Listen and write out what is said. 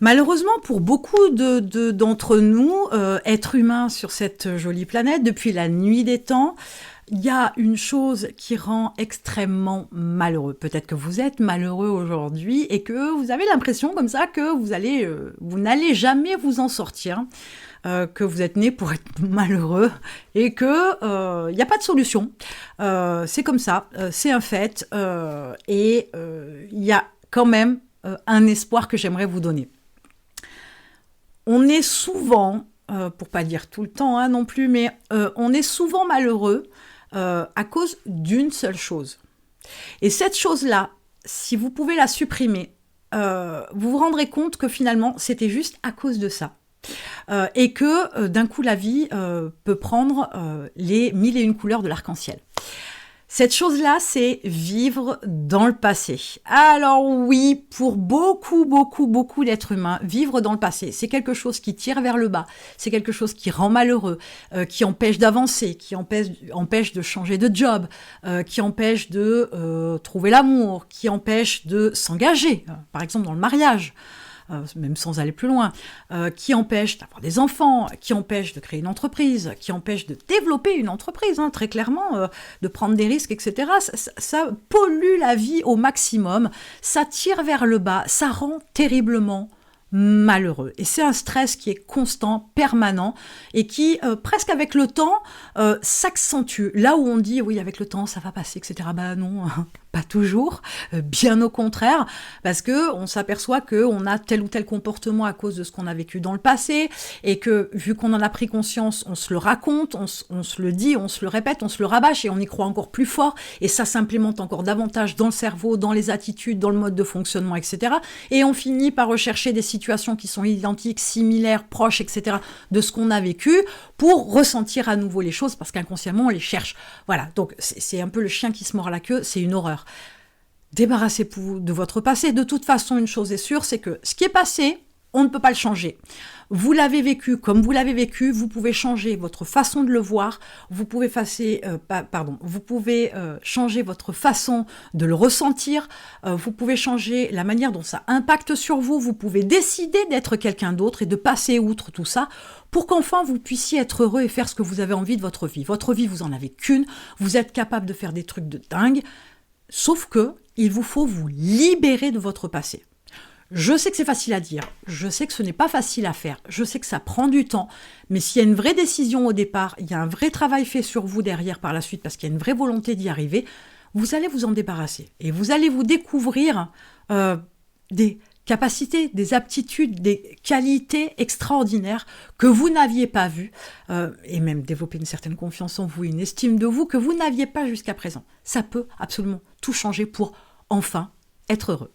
Malheureusement, pour beaucoup d'entre nous, êtres humains sur cette jolie planète, depuis la nuit des temps, il y a une chose qui rend extrêmement malheureux. Peut-être que vous êtes malheureux aujourd'hui et que vous avez l'impression comme ça que vous n'allez jamais vous en sortir, que vous êtes né pour être malheureux et que il n'y a pas de solution. C'est comme ça, c'est un fait et il y a quand même un espoir que j'aimerais vous donner. On est souvent, pour pas dire tout le temps non plus, mais on est souvent malheureux à cause d'une seule chose. Et cette chose-là, si vous pouvez la supprimer, vous vous rendrez compte que finalement, c'était juste à cause de ça. Et que d'un coup, la vie peut prendre les 1001 couleurs de l'arc-en-ciel. Cette chose-là, c'est vivre dans le passé. Alors oui, pour beaucoup d'êtres humains, vivre dans le passé, c'est quelque chose qui tire vers le bas, c'est quelque chose qui rend malheureux, qui empêche d'avancer, qui empêche de changer de job, qui empêche de trouver l'amour, qui empêche de s'engager, par exemple dans le mariage. Même sans aller plus loin, qui empêche d'avoir des enfants, qui empêche de créer une entreprise, qui empêche de développer une entreprise, très clairement, de prendre des risques, etc. Ça pollue la vie au maximum, ça tire vers le bas, ça rend terriblement malheureux. Et c'est un stress qui est constant, permanent, et qui, presque avec le temps, s'accentue. Là où on dit, oui, avec le temps, ça va passer, etc. Ben non, pas toujours, bien au contraire, parce que on s'aperçoit qu'on a tel ou tel comportement à cause de ce qu'on a vécu dans le passé, et que, vu qu'on en a pris conscience, on se le raconte, on se le dit, on se le répète, on se le rabâche, et on y croit encore plus fort, et ça s'implémente encore davantage dans le cerveau, dans les attitudes, dans le mode de fonctionnement, etc. Et on finit par rechercher des situations qui sont identiques, similaires, proches, etc. de ce qu'on a vécu, pour ressentir à nouveau les choses, parce qu'inconsciemment, on les cherche. Voilà, donc c'est un peu le chien qui se mord la queue, c'est une horreur. Débarrassez-vous de votre passé. De toute façon, une chose est sûre, c'est que ce qui est passé, on ne peut pas le changer. Vous l'avez vécu comme vous l'avez vécu, vous pouvez changer votre façon de le voir, vous pouvez changer votre façon de le ressentir, vous pouvez changer la manière dont ça impacte sur vous, vous pouvez décider d'être quelqu'un d'autre et de passer outre tout ça pour qu'enfin vous puissiez être heureux et faire ce que vous avez envie de votre vie. Votre vie, vous en avez qu'une, vous êtes capable de faire des trucs de dingue, sauf que il vous faut vous libérer de votre passé. Je sais que c'est facile à dire, je sais que ce n'est pas facile à faire, je sais que ça prend du temps, mais s'il y a une vraie décision au départ, il y a un vrai travail fait sur vous derrière par la suite, parce qu'il y a une vraie volonté d'y arriver, vous allez vous en débarrasser. Et vous allez vous découvrir des capacités, des aptitudes, des qualités extraordinaires que vous n'aviez pas vues, et même développer une certaine confiance en vous, une estime de vous que vous n'aviez pas jusqu'à présent. Ça peut absolument tout changer pour enfin être heureux.